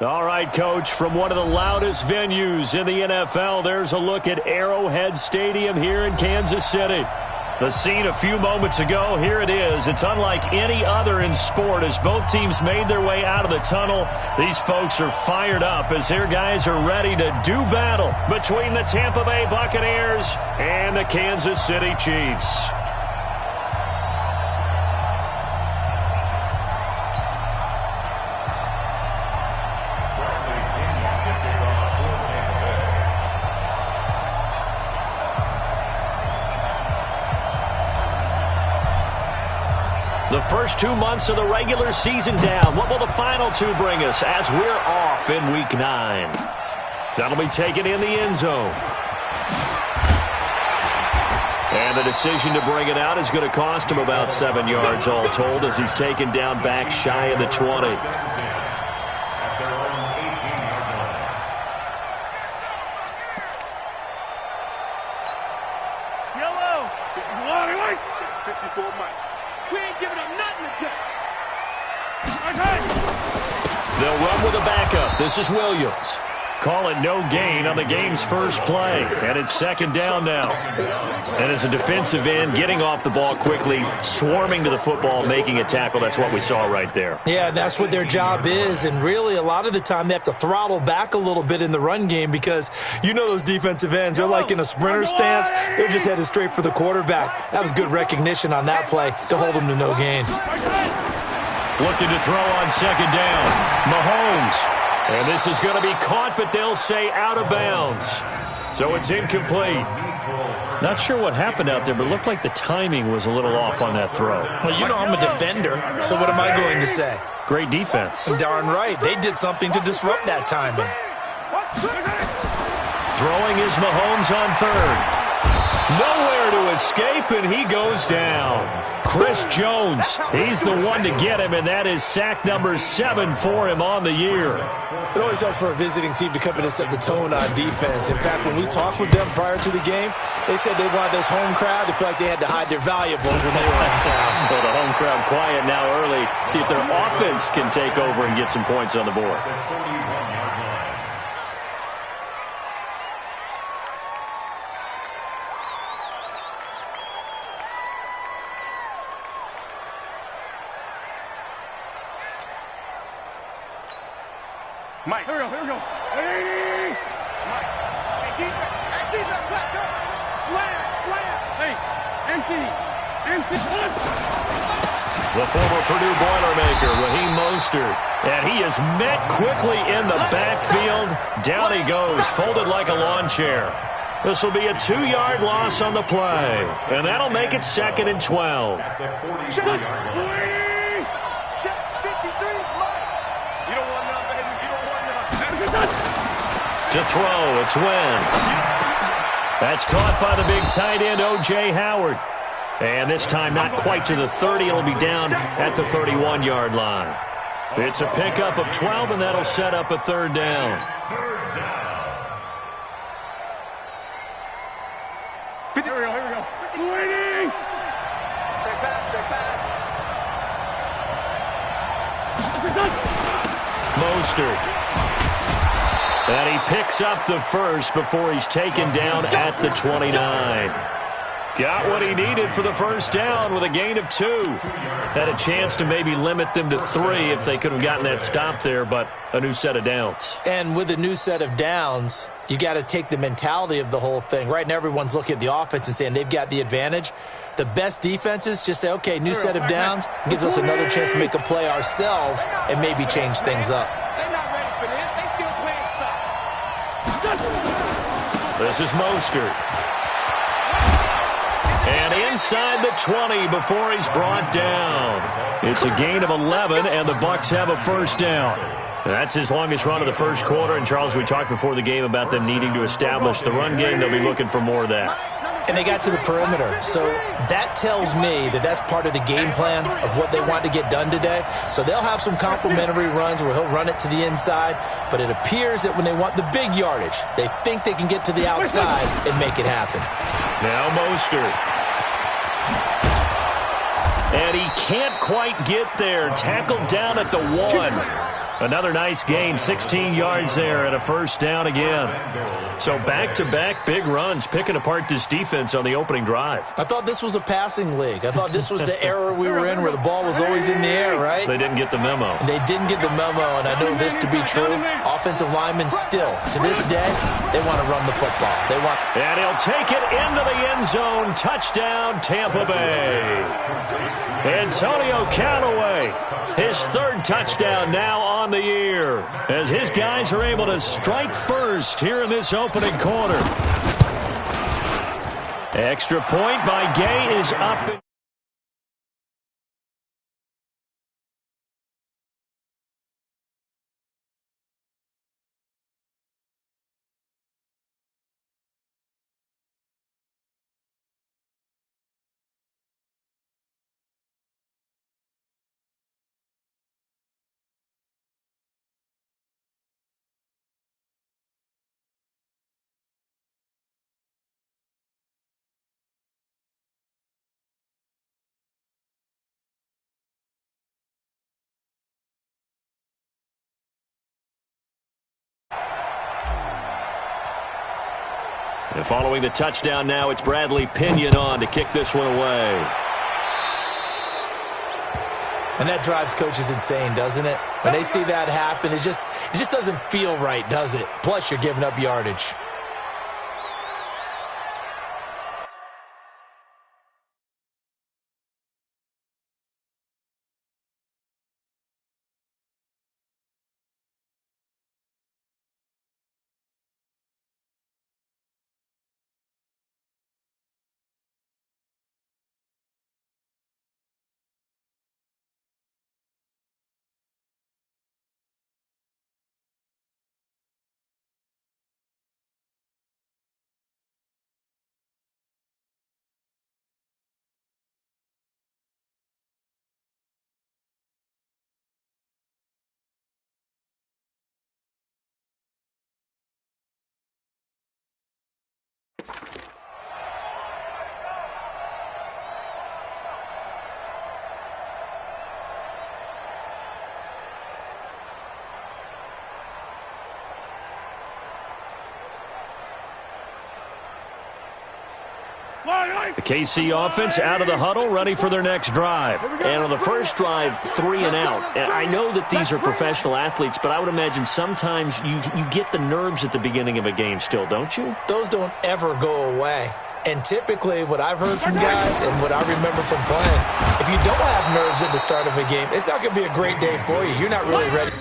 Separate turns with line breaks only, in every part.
All right, Coach, from one of the loudest venues in the NFL, there's a look at Arrowhead Stadium here in Kansas City. The scene a few moments ago, here it is. It's unlike any other in sport as both teams made their way out of the tunnel. These folks are fired up as their guys are ready to do battle between the Tampa Bay Buccaneers and the Kansas City Chiefs. The first 2 months of the regular season down. What will the final two bring us as we're off in Week 9? That'll be taken in the end zone. And the decision to bring it out is going to cost him about 7 yards all told as he's taken down back shy of the 20.
Yellow! 54 Mike. We ain't giving up nothing again.
They'll run with a backup. This is Williams. Call it no gain on the game's first play. And it's second down now. And as a defensive end, getting off the ball quickly, swarming to the football, making a tackle. That's what we saw right there.
Yeah, that's what their job is. And really, a lot of the time, they have to throttle back a little bit in the run game because you know those defensive ends, they're like in a sprinter stance. They're just headed straight for the quarterback. That was good recognition on that play to hold them to no gain.
Looking to throw on second down. Mahomes. And this is going to be caught, but they'll say out of bounds. So it's incomplete. Not sure what happened out there, but it looked like the timing was a little off on that throw.
Well, you know I'm a defender, so what am I going to say?
Great defense.
Darn right. They did something to disrupt that timing.
Throwing is Mahomes on third. Nowhere to escape, and he goes down. Chris Jones, he's the one to get him, and that is sack number 7 for him on the year.
It always helps for a visiting team to come in and set the tone on defense. In fact, when we talked with them prior to the game, they said they wanted this home crowd to feel like they had to hide their valuables when they were in town.
Well, the home crowd quiet now early. See if their offense can take over and get some points on the board.
Mike, here we go. Hey! Mike, hey, defense, let go. Slam. Hey, empty.
The former Purdue Boilermaker, Raheem Mostert. And he is met quickly in the backfield. Down he goes, folded like a lawn chair. This will be a 2-yard loss on the play. And that'll make it 2nd and 12. To throw, it's Wentz. That's caught by the big tight end, O.J. Howard. And this time not quite to the 30. It'll be down at the 31-yard line. It's a pickup of 12, and that'll set up a third down.
Here we go. Waiting! Check back.
Mostert. And he picks up the first before he's taken down at the 29. Got what he needed for the first down with a gain of 2. Had a chance to maybe limit them to 3 if they could have gotten that stop there, but a new set of downs.
And with a new set of downs, you got to take the mentality of the whole thing. Right now, everyone's looking at the offense and saying they've got the advantage. The best defenses just say, okay, new set of downs, gives us another chance to make a play ourselves and maybe change things up.
They're not ready for this. They still playing soft.
This is Mostert. And inside the 20 before he's brought down. It's a gain of 11, and the Bucs have a first down. That's his longest run of the first quarter. And, Charles, we talked before the game about them needing to establish the run game. They'll be looking for more of that.
And they got to the perimeter. So that tells me that that's part of the game plan of what they want to get done today. So they'll have some complimentary runs where he'll run it to the inside. But it appears that when they want the big yardage, they think they can get to the outside and make it happen.
Now Mostert. And he can't quite get there. Tackled down at the 1. Another nice gain, 16 yards there and a first down again. So back-to-back big runs, picking apart this defense on the opening drive.
I thought this was a passing league. I thought this was the era we were in where the ball was always in the air, right?
They didn't get the memo.
They didn't get the memo, and I know this to be true. Offensive linemen still, to this day, they want to run the football.
And he'll take it into the end zone. Touchdown, Tampa Bay. Antonio Callaway, his third touchdown now on the year, as his guys are able to strike first here in this opening quarter. Extra point by Gay is up. And following the touchdown now, it's Bradley Pinion on to kick this one away.
And that drives coaches insane, doesn't it? When they see that happen, it just doesn't feel right, does it? Plus, you're giving up yardage.
The KC offense out of the huddle, ready for their next drive. And on the first drive, 3 and out. And I know that these are professional athletes, but I would imagine sometimes you get the nerves at the beginning of a game still, don't you?
Those don't ever go away. And typically what I've heard from guys and what I remember from playing, if you don't have nerves at the start of a game, it's not going to be a great day for you. You're not really ready.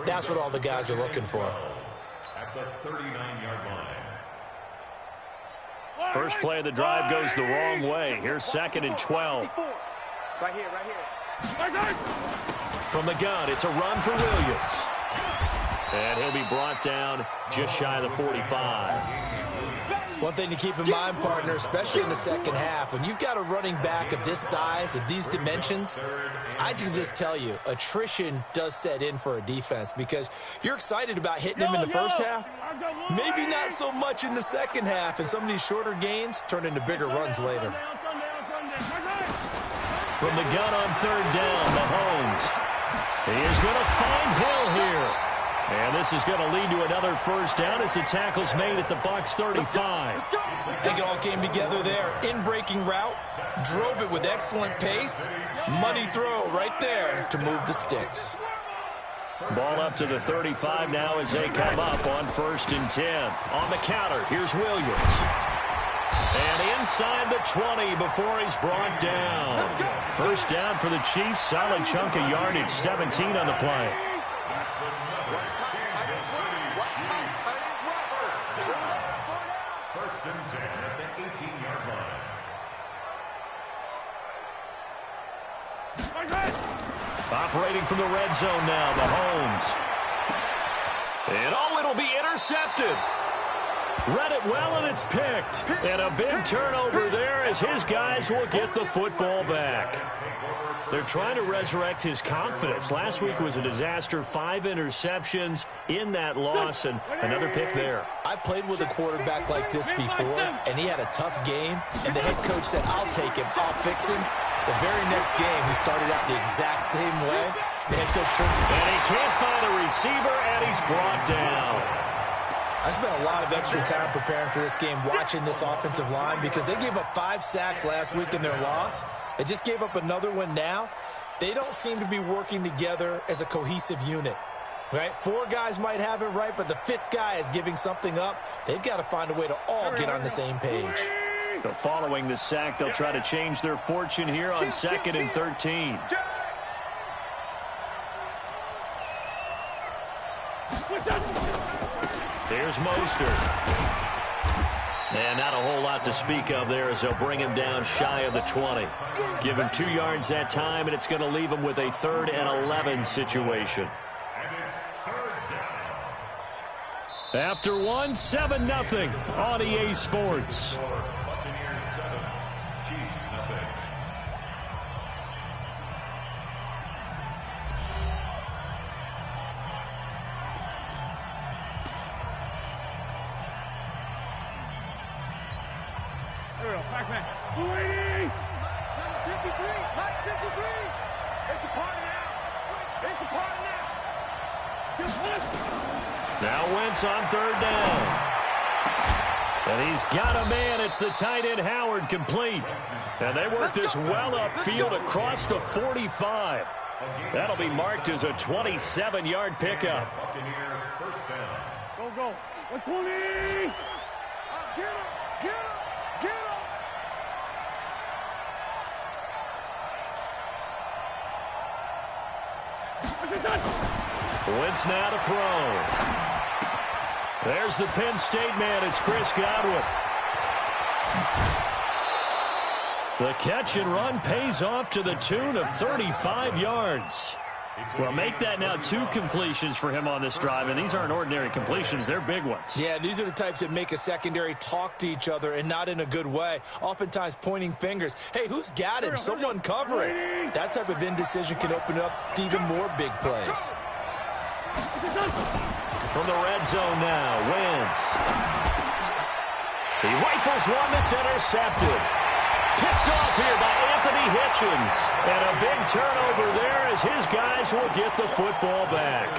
That's what all the guys are looking for.
At the 39-yard line.
First play of the drive goes the wrong way. Here's 2nd and 12.
Right here.
From the gun, it's a run for Williams. And he'll be brought down just shy of the 45.
One thing to keep in mind, partner, especially in the second half, when you've got a running back of this size, of these dimensions, I can just tell you, attrition does set in for a defense because you're excited about hitting him in the first half, maybe not so much in the second half, and some of these shorter gains turn into bigger runs later.
From the gun on 3rd down, Mahomes. He is going to find Hill here. And this is going to lead to another first down as the tackle's made at the Bucs 35.
I think it all came together there. In-breaking route, drove it with excellent pace. Money throw right there to move the sticks.
Ball up to the 35 now as they come up on 1st and 10. On the counter, here's Williams. And inside the 20 before he's brought down. First down for the Chiefs. Solid chunk of yardage, 17 on the play.
First and 10 at the 18-yard line.
Operating from the red zone now, Mahomes. And it'll be intercepted. Read it well, and it's picked. And a big turnover there as his guys will get the football back. They're trying to resurrect his confidence. Last week was a disaster. 5 interceptions in that loss, and another pick there.
I played with a quarterback like this before, and he had a tough game, and the head coach said, I'll take him, I'll fix him. The very next game, he started out the exact same way. The head coach turned,
and he can't find a receiver, and he's brought down.
I spent a lot of extra time preparing for this game, watching this offensive line, because they gave up 5 sacks last week in their loss. They just gave up another one now. They don't seem to be working together as a cohesive unit, right? 4 guys might have it right, but the 5th guy is giving something up. They've got to find a way to all get on the same page.
So following the sack, they'll try to change their fortune here on 2nd and 13. Here's Mostert. And not a whole lot to speak of there as they'll bring him down shy of the 20. Give him 2 yards that time, and it's going to leave him with a 3rd and 11 situation. After 1, 7-0 on EA Sports. Now Wentz on 3rd down. And he's got a man. It's the tight end Howard, complete. And they work this well upfield across the 45. That'll be marked as a 27-yard pickup.
Go. 120. Get him.
Wentz now to throw. There's the Penn State man. It's Chris Godwin. The catch and run pays off to the tune of 35 yards. Well, make that now 2 completions for him on this drive, and these aren't ordinary completions. They're big ones.
Yeah, these are the types that make a secondary talk to each other and not in a good way, oftentimes pointing fingers. Hey, who's got him? Someone cover it. That type of indecision can open up to even more big plays.
From the red zone now, Wentz. He rifles one that's intercepted. Picked off here by Anthony Hitchens. And a big turnover there as his guys will get the football back.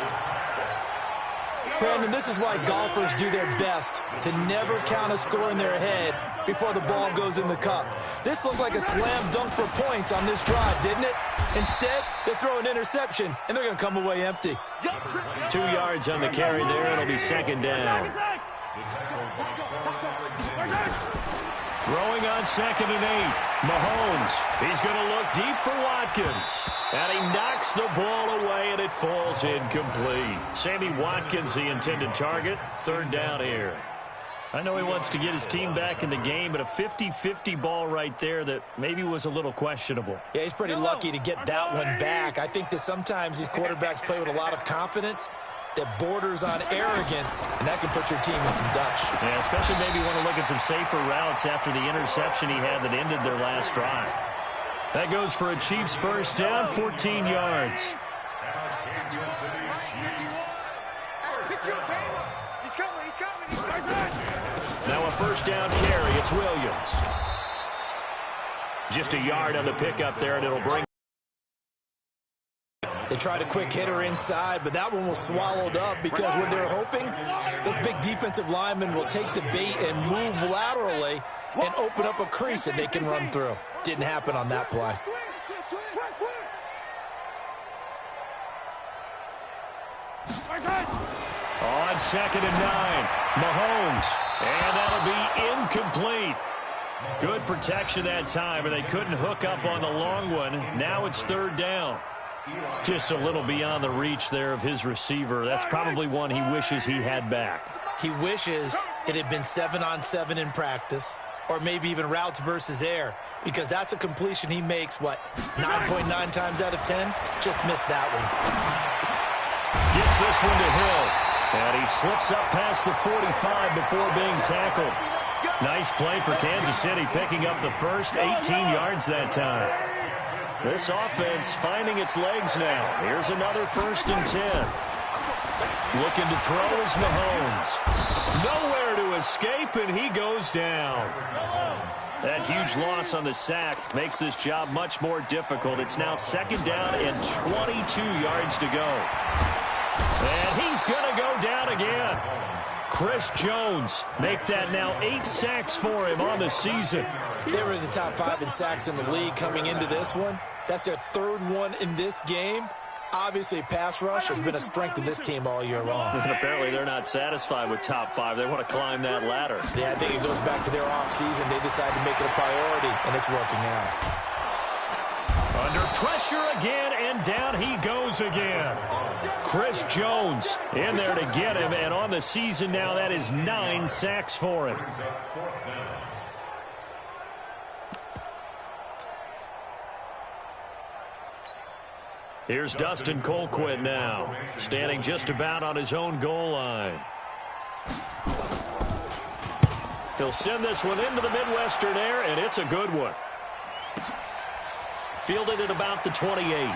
Brandon, this is why golfers do their best to never count a score in their head before the ball goes in the cup. This looked like a slam dunk for points on this drive, didn't it? Instead, they throw an interception, and they're going to come away empty.
2 yards on the carry there. It'll be 2nd down. Throwing on 2nd and 8. Mahomes. He's going to look deep for Watkins. And he knocks the ball away, and it falls incomplete. Sammy Watkins, the intended target. 3rd down here. I know he wants to get his team back in the game, but a 50-50 ball right there that maybe was a little questionable.
Yeah, he's pretty lucky to get that one back. I think that sometimes these quarterbacks play with a lot of confidence that borders on arrogance, and that can put your team in some Dutch.
Yeah, especially maybe want to look at some safer routes after the interception he had that ended their last drive. That goes for a Chiefs 1st down, 14 yards. Now a 1st down carry. It's Williams. Just a yard on the pickup there, and it'll bring.
They tried a quick hitter inside, but that one was swallowed up because what they're hoping, those big defensive linemen will take the bait and move laterally and open up a crease that they can run through. Didn't happen on that play.
On 2nd and 9, Mahomes, and that'll be incomplete. Good protection that time, and they couldn't hook up on the long one. Now it's 3rd down. Just a little beyond the reach there of his receiver. That's probably one he wishes he had back.
He wishes it had been 7-on-7 in practice, or maybe even routes versus air, because that's a completion he makes, 9.9 times out of 10? Just missed that one.
Gets this one to Hill, and he slips up past the 45 before being tackled. Nice play for Kansas City, picking up the first 18 yards that time. This offense finding its legs now. Here's another 1st and 10. Looking to throw is Mahomes. Nowhere to escape, and he goes down. That huge loss on the sack makes this job much more difficult. It's now 2nd down and 22 yards to go. And he's going to go down again. Chris Jones make that now 8 sacks for him on the season.
They were in the top 5 in sacks in the league coming into this one. That's their 3rd one in this game. Obviously, pass rush has been a strength of this team all year long.
And apparently they're not satisfied with top 5. They want to climb that ladder.
Yeah, I think it goes back to their offseason. They decided to make it a priority, and it's working out.
Under pressure again, and down he goes again. Chris Jones in there to get him, and on the season now, that is 9 sacks for him. Here's Dustin Colquitt now, standing just about on his own goal line. He'll send this one into the Midwestern air, and it's a good one. Fielded at about the 28.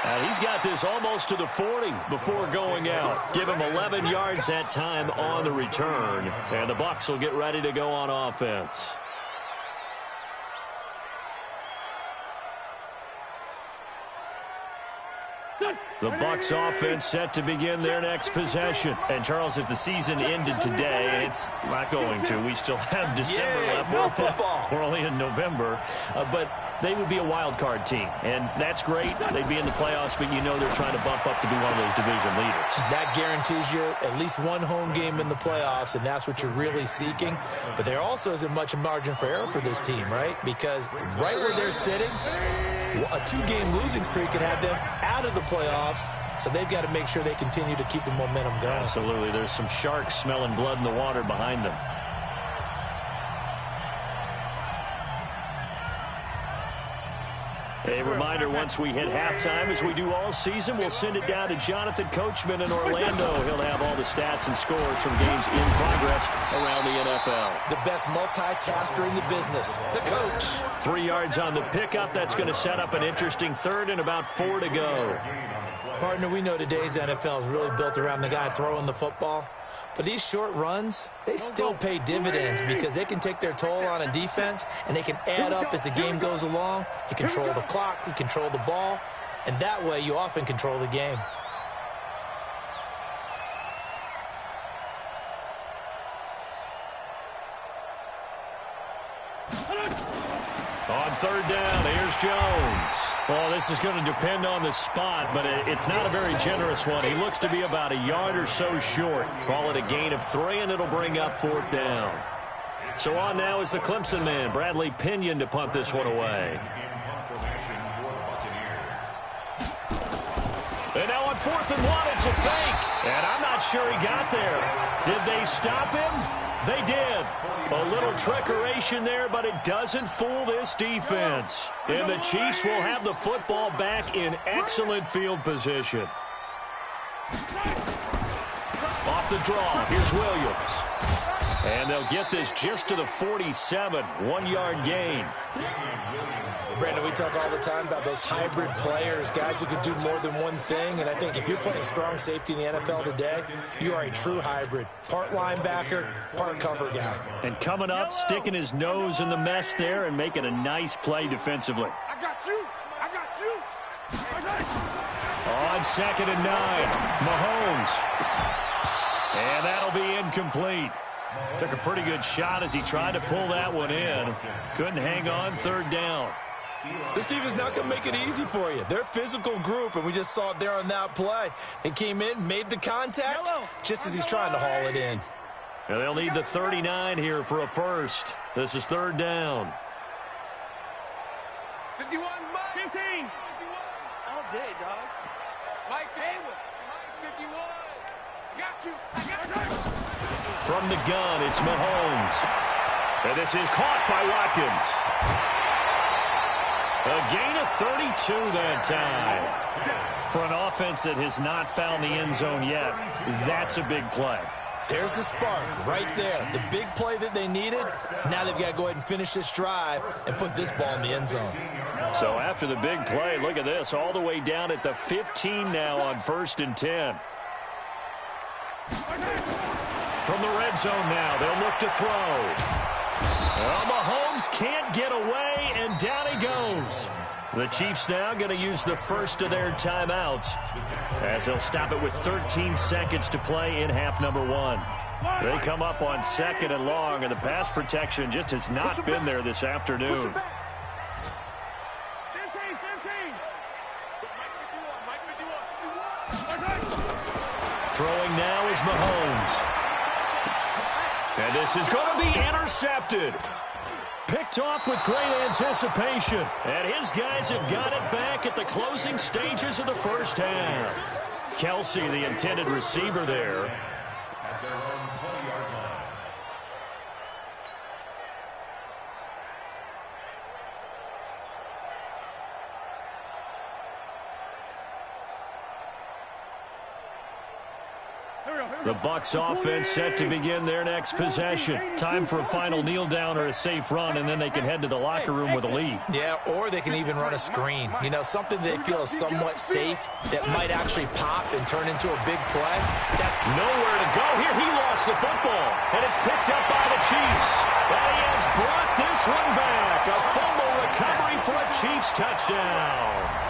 And he's got this almost to the 40 before going out. Give him 11 yards that time on the return. And the Bucs will get ready to go on offense. The Bucs offense set to begin their next possession. And, Charles, if the season ended today, it's not going to. We still have December left.
No football.
We're only in November. But they would be a wild card team. And that's great. They'd be in the playoffs, but you know they're trying to bump up to be one of those division leaders.
That guarantees you at least one home game in the playoffs, and that's what you're really seeking. But there also isn't much margin for error for this team, right? Because right where they're sitting, a 2-game losing streak could have them out of the playoffs, so they've got to make sure they continue to keep the momentum going.
Absolutely. There's some sharks smelling blood in the water behind them. A reminder, once we hit halftime, as we do all season, we'll send it down to Jonathan Coachman in Orlando. He'll have all the stats and scores from games in progress around the NFL.
The best multitasker in the business, the coach.
3 yards on the pickup. That's going to set up an interesting 3rd and about 4 to go.
Partner, we know today's NFL is really built around the guy throwing the football. But these short runs, they still pay dividends because they can take their toll on a defense, and they can add up as the game goes along. You control the clock, you control the ball, and that way you often control the game.
On 3rd down, here's Jones. Well, this is going to depend on the spot, but it's not a very generous one. He looks to be about a yard or so short. Call it a gain of 3, and it'll bring up 4th down. So on now is the Clemson man, Bradley Pinion, to punt this one away. And now on 4th and 1, it's a fake. And I'm not sure he got there. Did they stop him? They did. A little trickeration there, but it doesn't fool this defense. And the Chiefs will have the football back in excellent field position. Off the draw, here's Williams. And they'll get this just to the 47, 1-yard gain.
Brandon, we talk all the time about those hybrid players, guys who can do more than one thing. And I think if you're playing strong safety in the NFL today, you are a true hybrid. Part linebacker, part cover guy.
And coming up, sticking his nose in the mess there and making a nice play defensively.
I got you. I got you.
On 2nd and 9, Mahomes. And that'll be incomplete. Took a pretty good shot as he tried to pull that one in. Couldn't hang on, 3rd down.
This team is not going to make it easy for you. They're a physical group, and we just saw it there on that play. He came in, made the contact, just as he's trying to haul it in.
And they'll need the 39 here for a first. This is 3rd down.
51, Mike. 15. 51. All day, dog. Mike Haywood. Mike 51. Got you. I got you.
From the gun, it's Mahomes. And this is caught by Watkins. A gain of 32 that time. For an offense that has not found the end zone yet, that's a big play.
There's the spark right there. The big play that they needed. Now they've got to go ahead and finish this drive and put this ball in the end zone.
So after the big play, look at this, all the way down at the 15 now on 1st and 10. From the red zone now, they'll look to throw. Well, Mahomes can't get away, and down he goes. The Chiefs now going to use the first of their timeouts as they'll stop it with 13 seconds to play in half number 1. They come up on 2nd and long, and the pass protection just has not been there this afternoon. Throwing now is Mahomes. And this is going to be intercepted. Picked off with great anticipation. And his guys have got it back at the closing stages of the first half. Kelsey, the intended receiver there.
At their own 20-yard line.
The Bucs offense set to begin their next possession. Time for a final kneel down or a safe run, and then they can head to the locker room with a lead.
Yeah, or they can even run a screen. You know, something they feel is somewhat safe that might actually pop and turn into a big play.
Nowhere to go here. He lost the football, and it's picked up by the Chiefs. And he has brought this one back. A fumble recovery for a Chiefs touchdown.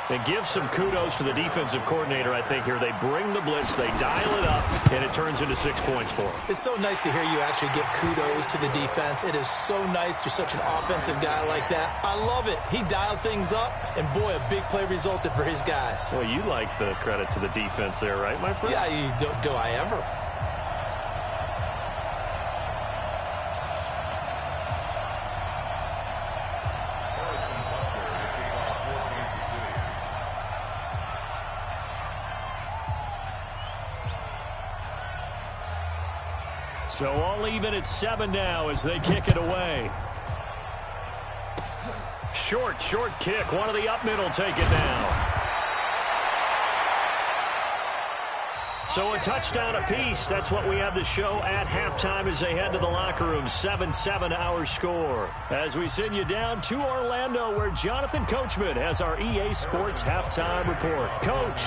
And give some kudos to the defensive coordinator, I think, here. They bring the blitz, they dial it up, and it turns into 6 points for them.
It's so nice to hear you actually give kudos to the defense. It is so nice. You're such an offensive guy like that. I love it. He dialed things up, and boy, a big play resulted for his guys.
Well, you like the credit to the defense there, right, my friend?
Yeah, do I ever?
So all even at 7 now as they kick it away. Short kick. One of the up middle take it down. So a touchdown apiece. That's what we have the show at halftime as they head to the locker room. 7-7 our score. As we send you down to Orlando where Jonathan Coachman has our EA Sports halftime report. Coach.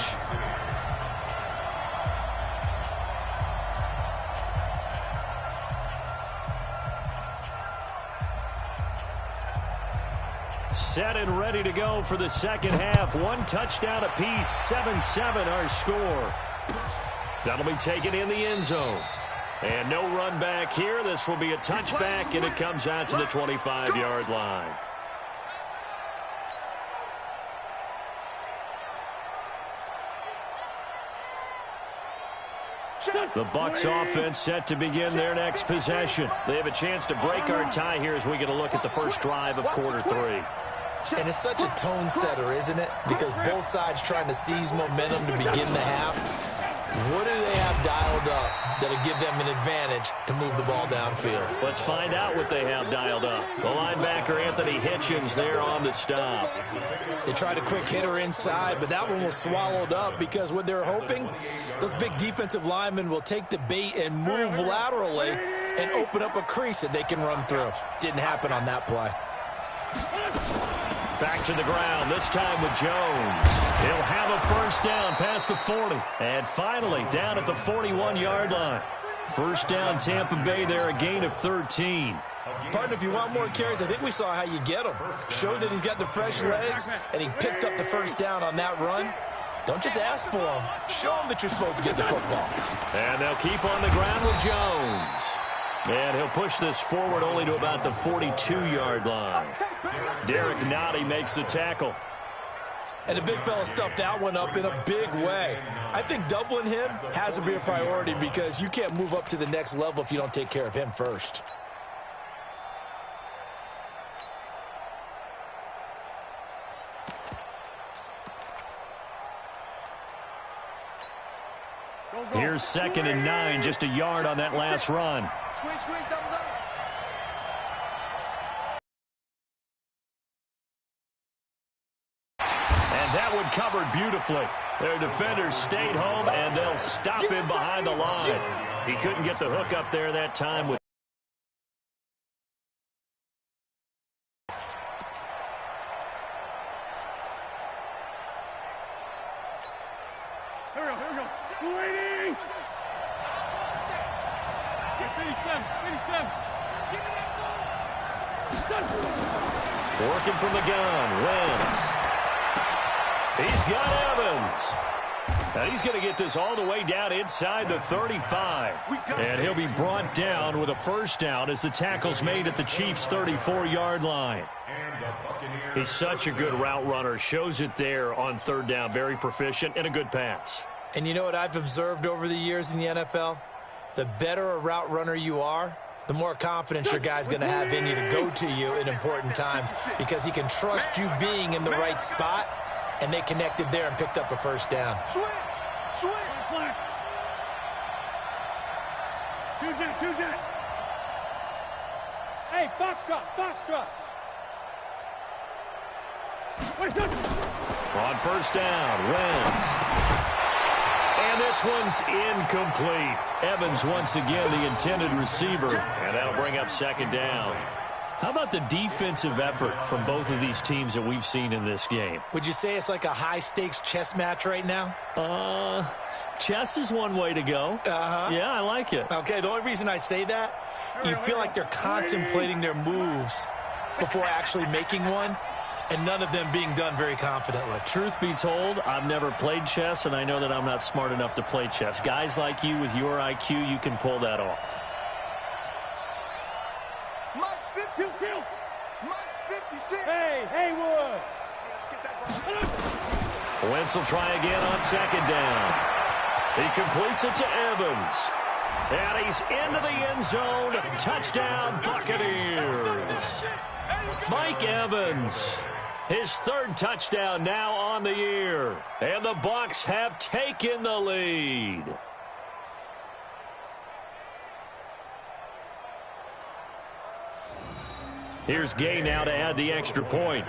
Set and ready to go for the second half. One touchdown apiece. 7-7 our score. That'll be taken in the end zone. And no run back here. This will be a touchback, and it comes out to the 25-yard line. The Bucs offense set to begin their next possession. They have a chance to break our tie here as we get a look at the first drive of quarter 3.
And it's such a tone setter, isn't it? Because both sides trying to seize momentum to begin the half. What do they have dialed up that'll give them an advantage to move the ball downfield?
Let's find out what they have dialed up. The linebacker, Anthony Hitchens, there on the stop.
They tried a quick hitter inside, but that one was swallowed up because what they're hoping, those big defensive linemen will take the bait and move laterally and open up a crease that they can run through. Didn't happen on that play.
Back to the ground, this time with Jones. He'll have a first down past the 40. And finally, down at the 41-yard line. First down, Tampa Bay there, a gain of 13.
Partner, if you want more carries, I think we saw how you get them. Showed that he's got the fresh legs, and he picked up the first down on that run. Don't just ask for them. Show them that you're supposed to get the football.
And they'll keep on the ground with Jones. And he'll push this forward only to about the 42-yard line. Derek Nottie makes the tackle.
And the big fella stuffed that one up in a big way. I think doubling him has to be a priority because you can't move up to the next level if you don't take care of him first.
Here's 2nd and 9, just a yard on that last run.
Squeeze, squeeze, double, double.
And that one covered beautifully. Their defenders stayed home, and they'll stop him behind the line. He couldn't get the hook up there that time. With
Here we go. 280. 57. Give me that ball.
working from the gun, Wentz. He's got Evans. And he's going to get this all the way down inside the 35. And he'll be brought down with a first down as the tackle's made at the Chiefs' 34-yard line. He's such a good route runner. Shows it there on 3rd down. Very proficient and a good pass.
And you know what I've observed over the years in the NFL? The better a route runner you are, the more confidence your guy's going to have in you to go to you in important times because he can trust you being in the right spot, and they connected there and picked up a first down.
Switch. Two jet. Hey, foxtrot.
On first down, Wentz. And this one's incomplete. Evans once again the intended receiver, and that'll bring up 2nd down. How about the defensive effort from both of these teams that we've seen in this game?
Would you say it's like a high-stakes chess match right now?
Chess is one way to go. Yeah, I like it.
Okay, the only reason I say that, you feel like they're contemplating their moves before actually making one, and none of them being done very confidently.
Truth be told, I've never played chess, and I know that I'm not smart enough to play chess. Guys like you with your IQ, you can pull that off.
Mike's 56. Hey, Haywood.
Wentz will try again on 2nd down. He completes it to Evans. And he's into the end zone. Touchdown, Buccaneers. Mike Evans, his 3rd touchdown now on the year. And the Bucs have taken the lead. Here's Gay now to add the extra point.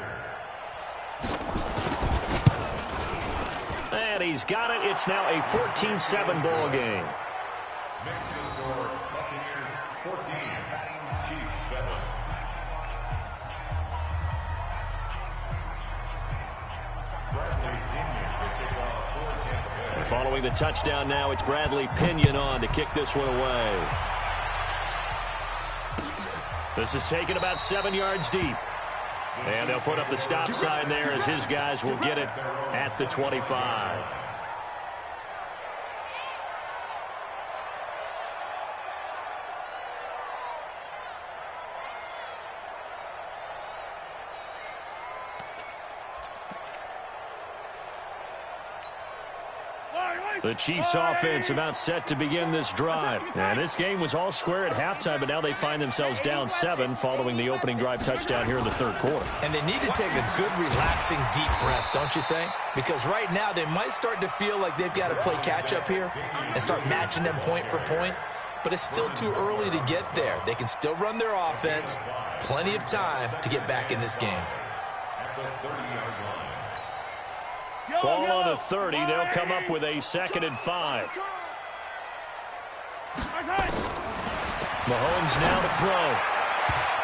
And he's got it. It's now a 14-7 ball game.
Score, Buccaneers 14, Chiefs 7.
And following the touchdown now, it's Bradley Pinion on to kick this one away. This is taken about 7 yards deep. And they'll put up the stop sign there as his guys will get it at the 25. The Chiefs offense about set to begin this drive. And this game was all square at halftime, but now they find themselves down 7 following the opening drive touchdown here in the third quarter.
And they need to take a good, relaxing, deep breath, don't you think? Because right now they might start to feel like they've got to play catch-up here and start matching them point for point. But it's still too early to get there. They can still run their offense. Plenty of time to get back in this game.
Ball on the 30. They'll come up with a 2nd and 5. Mahomes now to throw.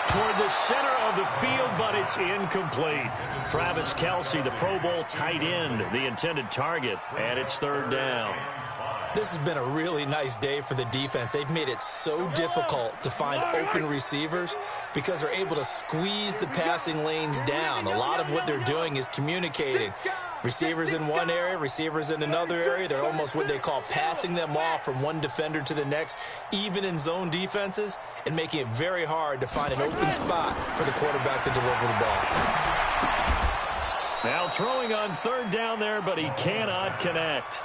Toward the center of the field, but it's incomplete. Travis Kelce, the Pro Bowl tight end, the intended target, and it's 3rd down.
This has been a really nice day for the defense. They've made it so difficult to find open receivers because they're able to squeeze the passing lanes down. A lot of what they're doing is communicating. Receivers in one area, receivers in another area. They're almost what they call passing them off from one defender to the next, even in zone defenses, and making it very hard to find an open spot for the quarterback to deliver the ball.
Now throwing on 3rd down there, but he cannot connect.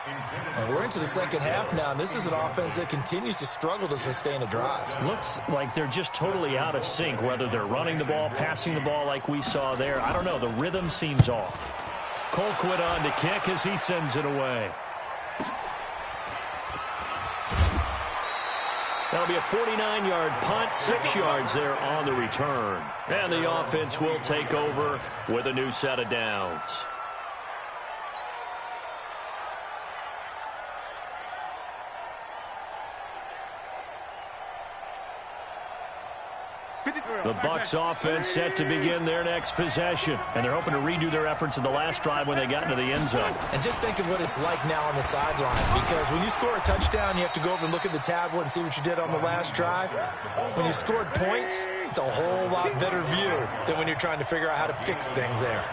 And we're into the second half now, and this is an offense that continues to struggle to sustain a drive.
Looks like they're just totally out of sync, whether they're running the ball, passing the ball like we saw there. I don't know. The rhythm seems off. Colquitt on to kick as he sends it away. That'll be a 49-yard punt, 6 yards there on the return. And the offense will take over with a new set of downs. The Bucs offense set to begin their next possession. And they're hoping to redo their efforts in the last drive when they got into the end zone.
And just think of what it's like now on the sideline. Because when you score a touchdown, you have to go over and look at the tablet and see what you did on the last drive. When you scored points, it's a whole lot better view than when you're trying to figure out how to fix things there.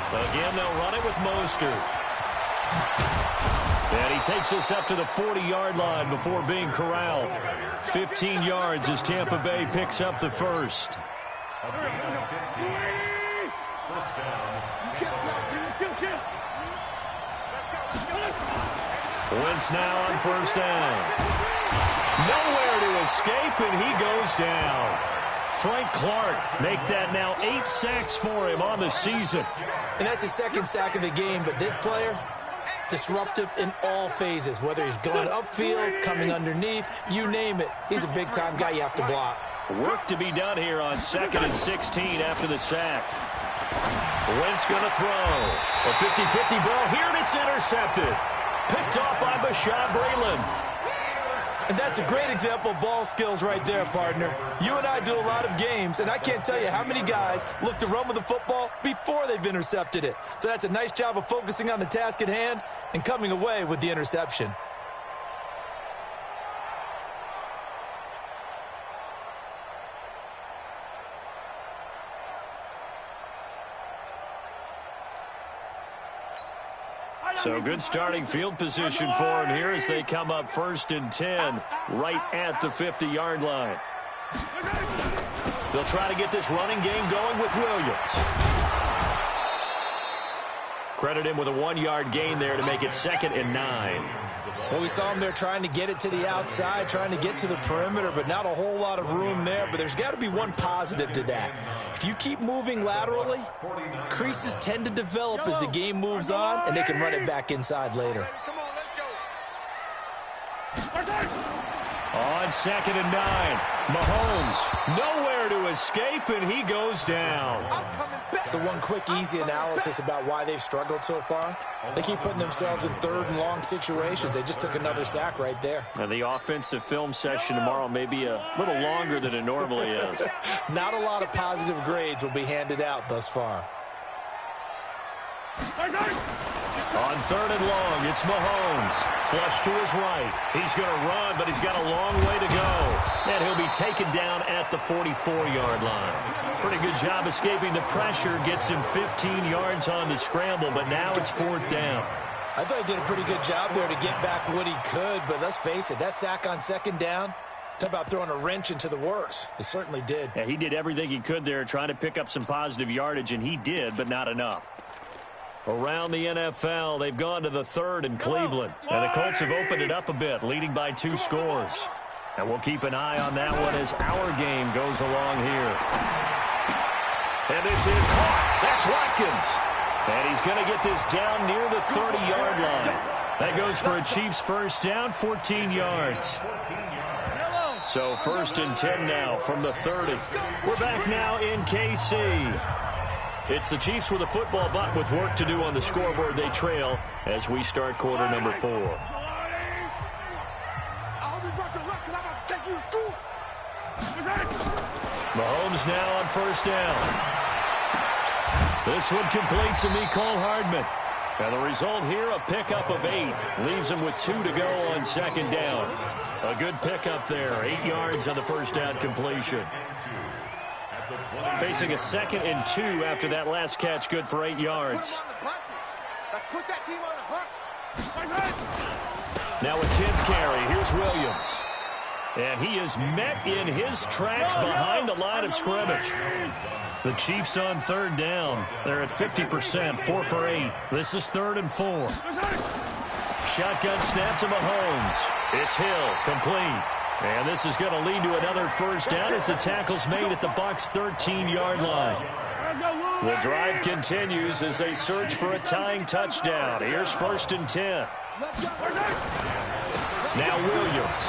Again, they'll run it with Mostert. And he takes us up to the 40-yard line before being corralled. 15 yards as Tampa Bay picks up the first. Wentz now on 1st down. Nowhere to escape, and he goes down. Frank Clark make that now 8 sacks for him on the season.
And that's his 2nd sack of the game, but this player, disruptive in all phases, whether he's going upfield, coming underneath, you name it. He's a big-time guy you have to block.
Work to be done here on 2nd and 16 after the sack. Wentz going to throw. A 50-50 ball here, and it's intercepted. Picked off by Bashaud Breeland.
And that's a great example of ball skills right there, partner. You and I do a lot of games, and I can't tell you how many guys look to run with the football before they've intercepted it. So that's a nice job of focusing on the task at hand and coming away with the interception.
So good starting field position for him here as they come up 1st and 10 right at the 50-yard line. They'll try to get this running game going with Williams. Credit him with a 1-yard gain there to make it 2nd and 9.
Well, we saw him there trying to get it to the outside, trying to get to the perimeter, but not a whole lot of room there. But there's got to be one positive to that. If you keep moving laterally, creases tend to develop as the game moves on, and they can run it back inside later.
On 2nd and 9, Mahomes nowhere to escape, and he goes down.
So one quick, easy analysis about why they've struggled so far. They keep putting themselves in 3rd and long situations. They just took another sack right there.
And the offensive film session tomorrow may be a little longer than it normally is.
Not a lot of positive grades will be handed out thus far.
On 3rd and long, it's Mahomes. Flush to his right. He's going to run, but he's got a long way to go. And he'll be taken down at the 44-yard line. Pretty good job escaping the pressure. Gets him 15 yards on the scramble, but now it's 4th down.
I thought he did a pretty good job there to get back what he could, but let's face it, that sack on 2nd down, talk about throwing a wrench into the works. It certainly did.
Yeah, he did everything he could there, trying to pick up some positive yardage, and he did, but not enough. Around the NFL, they've gone to the third in Cleveland. And the Colts have opened it up a bit, leading by 2 scores. And we'll keep an eye on that one as our game goes along here. And this is caught. That's Watkins. And he's going to get this down near the 30-yard line. That goes for a Chiefs first down, 14 yards. So 1st and 10 now from the 30. We're back now in KC. It's the Chiefs with a football, but with work to do on the scoreboard, they trail as we start quarter number 4. Mahomes now on first down. This one complete to Mecole Hardman. And the result here, a pickup of 8. Leaves him with 2 to go on second down. A good pickup there. 8 yards on the first down completion. Facing a 2nd and 2 after that last catch, good for 8 yards.
Let's put that team on the bus.
Now a 10th carry. Here's Williams. And he is met in his tracks behind the line of scrimmage. The Chiefs on third down. They're at 50%, 4 for 8. This is 3rd and 4. Shotgun snap to Mahomes. It's Hill, complete. And this is going to lead to another first down as the tackle's made at the Bucs' 13-yard line. The drive continues as they search for a tying touchdown. Here's 1st and 10. Now Williams.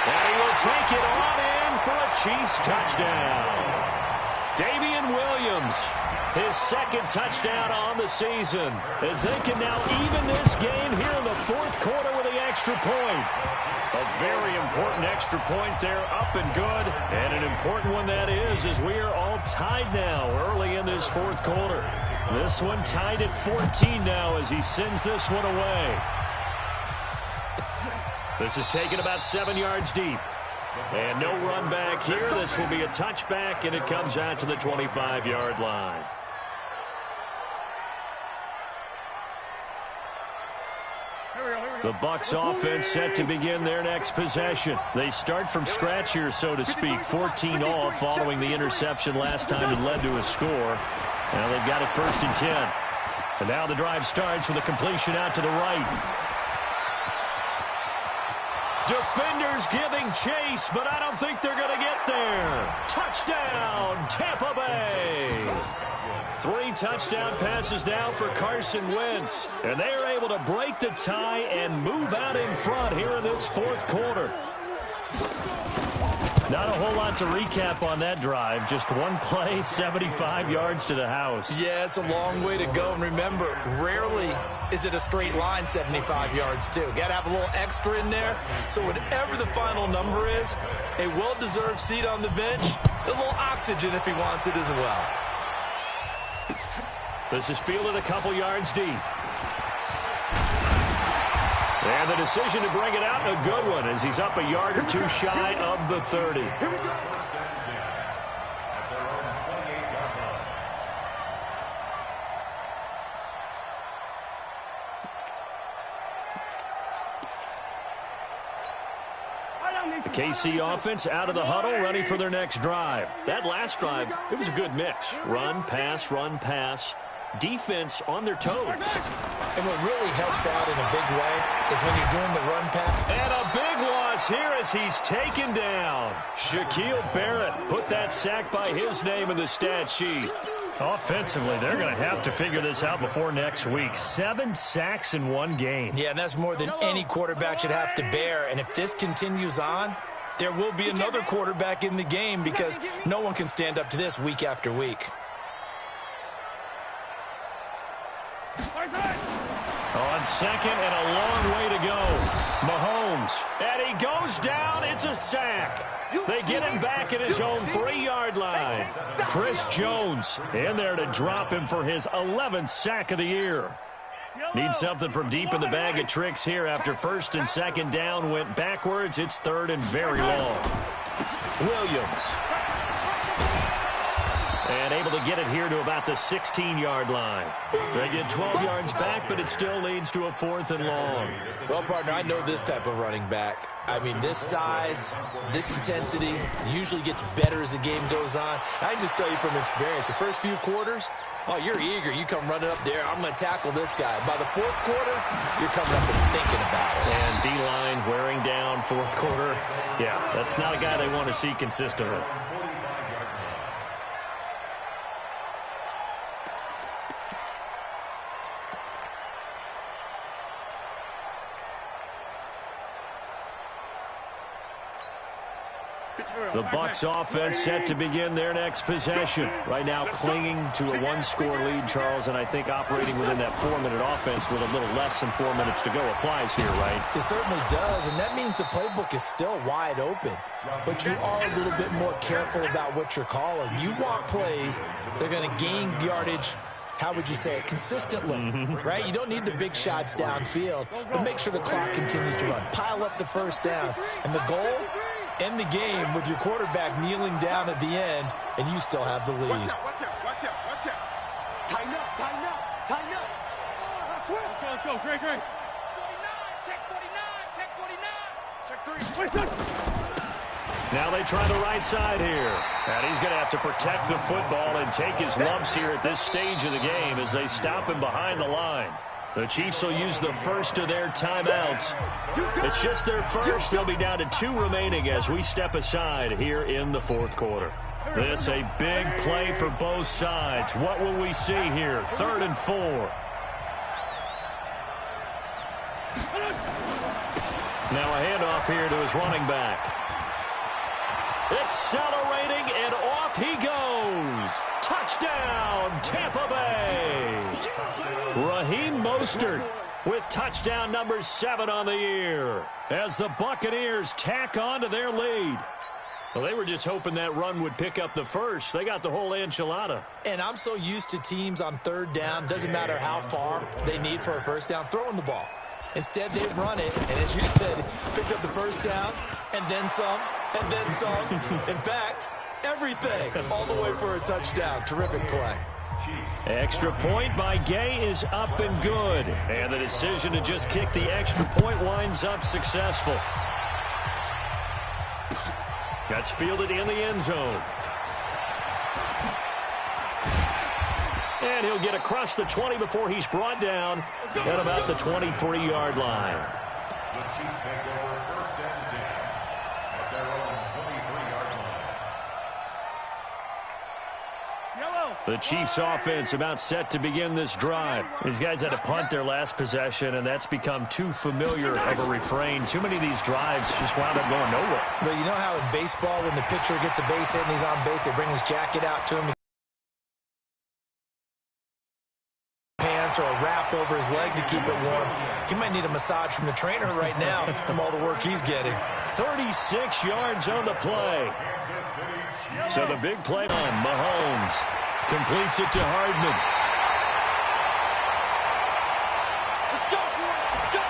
And he will take it on in for a Chiefs touchdown. Damian Williams, his 2nd touchdown on the season, as they can now even this game here in the 4th quarter with the extra point. A very important extra point there, up and good, and an important one that is, as we are all tied now early in this 4th quarter. This one tied at 14 now as he sends this one away. This is taken about 7 yards deep. And no run back here. This will be a touchback, and it comes out to the 25-yard line. The Bucs offense set to begin their next possession. They start from scratch here, so to speak. 14 all following the interception last time it led to a score. Now they've got it 1st and 10. And now the drive starts with a completion out to the right. Defenders giving chase, but I don't think they're going to get there. Touchdown, Tampa Bay. 3 touchdown passes now for Carson Wentz. And they are able to break the tie and move out in front here in this 4th quarter. Not a whole lot to recap on that drive. Just one play, 75 yards to the house.
Yeah, it's a long way to go. And remember, rarely is it a straight line 75 yards, too. Got to have a little extra in there. So whatever the final number is, a well-deserved seat on the bench, a little oxygen if he wants it as well.
This is fielded a couple yards deep. And the decision to bring it out, a good one, as he's up a yard or 2 shy of the 30. The KC offense out of the huddle, ready for their next drive. That last drive, it was a good mix. Run, pass, run, pass. Defense on their toes.
And what really helps out in a big way is when you're doing the run pass.
And a big loss here as he's taken down. Shaquille Barrett put that sack by his name in the stat sheet. Offensively, they're going to have to figure this out before next week. 7 sacks in one game.
Yeah, and that's more than any quarterback should have to bear. And if this continues on, there will be another quarterback in the game because no one can stand up to this week after week.
On second and a long way to go. Mahomes. And he goes down. It's a sack. They get him back at his own 3-yard line. Chris Jones in there to drop him for his 11th sack of the year. Need something from deep in the bag of tricks here after 1st and 2nd down went backwards. It's 3rd and very long. Williams. And able to get it here to about the 16-yard line. They get 12 yards back, but it still leads to a 4th and long.
Well, partner, I know this type of running back. I mean, this size, this intensity usually gets better as the game goes on. I can just tell you from experience, the first few quarters, oh, you're eager. You come running up there, I'm going to tackle this guy. By the 4th quarter, you're coming up and thinking about it.
And D-line wearing down 4th quarter. Yeah, that's not a guy they want to see consistently. The Bucs offense set to begin their next possession. Right now clinging to a 1-score lead, Charles, and I think operating within that 4-minute offense with a little less than 4 minutes to go applies here, right?
It certainly does, and that means the playbook is still wide open. But you are a little bit more careful about what you're calling. You want plays, they're going to gain yardage, how would you say it, consistently, right? You don't need the big shots downfield, but make sure the clock continues to run. Pile up the first downs, and the goal, end the game with your quarterback kneeling down at the end, and you still have the lead.
Watch out, watch out, watch out, watch out. Tighten up, tighten up, tighten up. Let's go, Greg. 49, check 49, check 49, check 3.
Now they try the right side here. And he's going to have to protect the football and take his lumps here at this stage of the game as they stop him behind the line. The Chiefs will use the first of their timeouts. It's just their first. They'll be down to 2 remaining as we step aside here in the 4th quarter. This a big play for both sides. What will we see here? 3rd and 4. Now a handoff here to his running back. Accelerating, and off he goes. Touchdown, Tampa Bay. Raheem Mostert with touchdown number 7 on the year as the Buccaneers tack on to their lead. Well, they were just hoping that run would pick up the first. They got the whole enchilada.
And I'm so used to teams on 3rd down, doesn't matter how far they need for a first down, throwing the ball. Instead, they run it, and as you said, pick up the first down, and then some, and then some. In fact, everything, all the way for a touchdown. Terrific play.
Extra point by Gay is up and good. And the decision to just kick the extra point winds up successful. Gets fielded in the end zone. And he'll get across the 20 before he's brought down at about the 23-yard line.
The Chiefs take over 1st and 10 at their own 23-yard line.
The Chiefs offense about set to begin this drive. These guys had to punt their last possession, and that's become too familiar of a refrain. Too many of these drives just wound up going nowhere.
But you know how in baseball, when the pitcher gets a base hit and he's on base, they bring his jacket out to him, or a wrap over his leg to keep it warm. He might need a massage from the trainer right now from all the work he's getting.
36 yards on the play. So the big play on Mahomes. Completes it to Hardman.
Let's go, let's go.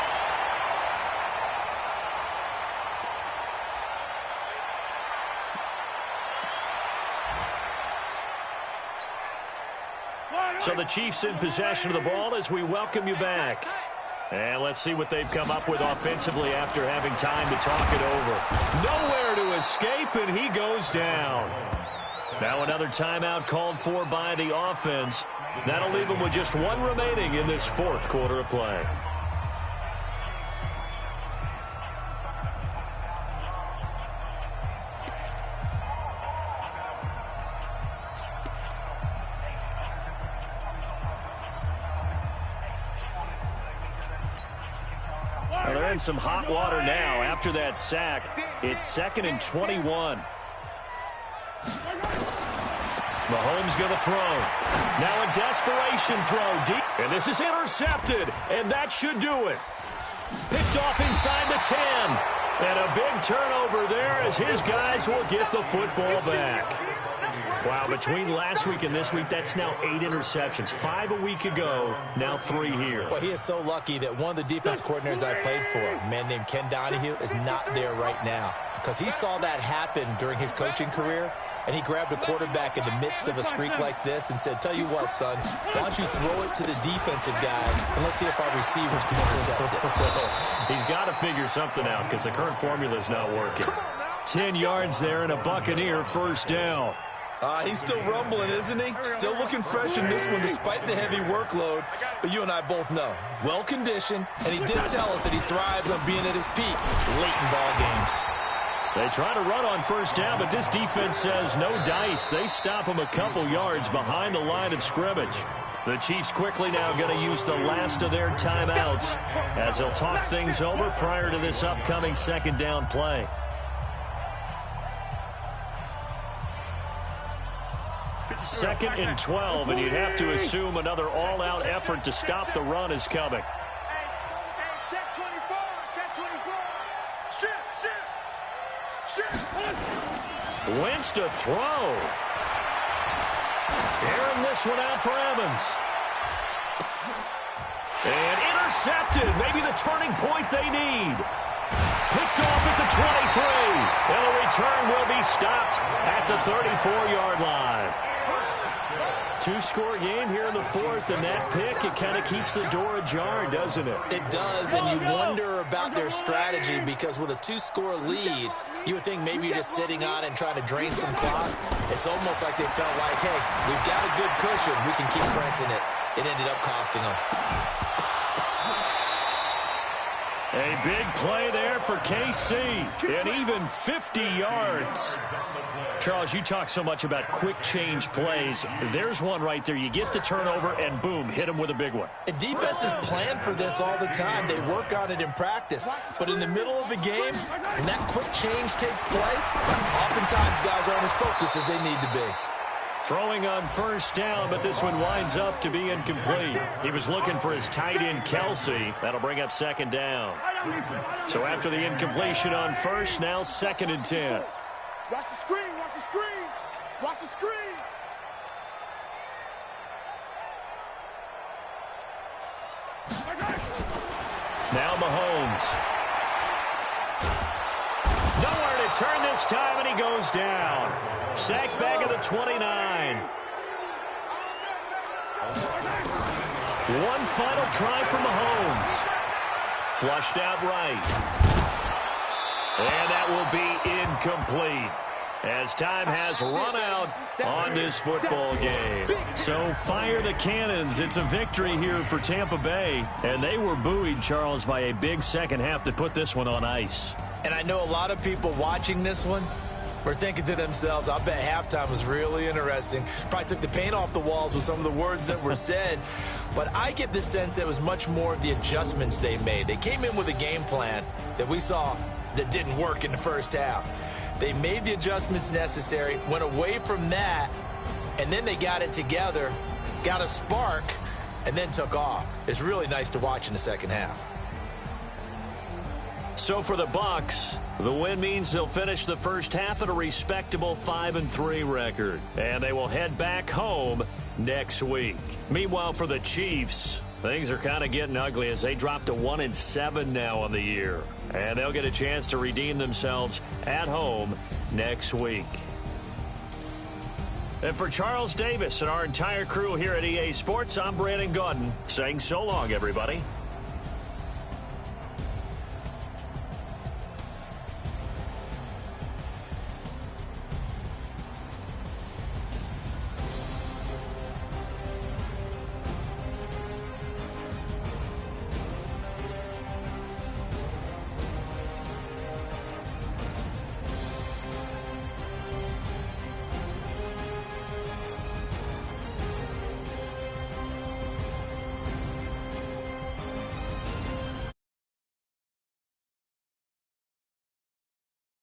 So the Chiefs in possession of the ball as we welcome you back. And let's see what they've come up with offensively after having time to talk it over. Nowhere to escape, and he goes down. Now another timeout called for by the offense. That'll leave them with just 1 remaining in this 4th quarter of play. Well, they're in some hot water now after that sack. It's 2nd and 21. Mahomes going to throw. Now a desperation throw deep. And this is intercepted. And that should do it. Picked off inside the 10. And a big turnover there as his guys will get the football back. Wow, between last week and this week, that's now 8 interceptions. 5 a week ago, now 3 here.
Well, he is so lucky that one of the defense coordinators I played for, a man named Ken Donahue, is not there right now. Because he saw that happen during his coaching career, and he grabbed a quarterback in the midst of a streak like this and said, tell you what, son, why don't you throw it to the defensive guys, and let's see if our receivers can intercept it.
He's got to figure something out because the current formula is not working. 10 yards there and a Buccaneer first down.
He's still rumbling, isn't he? Still looking fresh in this one despite the heavy workload. But you and I both know, well-conditioned, and he did tell us that he thrives on being at his peak late in ball games.
They try to run on first down, but this defense says no dice. They stop him a couple yards behind the line of scrimmage. The Chiefs quickly now going to use the last of their timeouts as they'll talk things over prior to this upcoming second down play. Second and 12, and you'd have to assume another all-out effort to stop the run is coming.
Check 24, check 24. Shift.
Wentz to throw. Airing this one out for Evans. And intercepted. Maybe the turning point they need. Picked off at the 23. And the return will be stopped at the 34-yard line. Two-score game here in the fourth, and that pick, it kind of keeps the door ajar, doesn't it?
It does, and you wonder about their strategy because with a two-score lead, you would think maybe you're just sitting on and trying to drain some clock. It's almost like they felt like, hey, we've got a good cushion. We can keep pressing it. It ended up costing them.
A big play there for KC, and even 50 yards. Charles, you talk so much about quick change plays. There's one right there. You get the turnover, and boom, hit them with a big one.
And defenses plan for this all the time. They work on it in practice. But in the middle of a game, when that quick change takes place, oftentimes guys aren't as focused as they need to be.
Throwing on first down, but this one winds up to be incomplete. He was looking for his tight end, Kelsey. That'll bring up second down. So after the incompletion on first, now second and 10.
Watch the screen, watch the screen, watch the screen.
Now Mahomes. Nowhere to turn this time, and he goes down. Sacked back at the 29. One final try from Mahomes. Flushed out right. And that will be incomplete as time has run out on this football game. So fire the cannons. It's a victory here for Tampa Bay. And they were buoyed, Charles, by a big second half to put this one on ice.
And I know a lot of people watching this one were thinking to themselves, I bet halftime was really interesting. Probably took the paint off the walls with some of the words that were said. But I get the sense it was much more of the adjustments they made. They came in with a game plan that we saw that didn't work in the first half. They made the adjustments necessary, went away from that, and then they got it together, got a spark, and then took off. It's really nice to watch in the second half.
So for the Bucs, the win means they'll finish the first half at a respectable 5-3 record. And they will head back home next week. Meanwhile, for the Chiefs, things are kind of getting ugly as they drop to 1-7 now on the year. And they'll get a chance to redeem themselves at home next week. And for Charles Davis and our entire crew here at EA Sports, I'm Brandon Gaudin saying so long, everybody.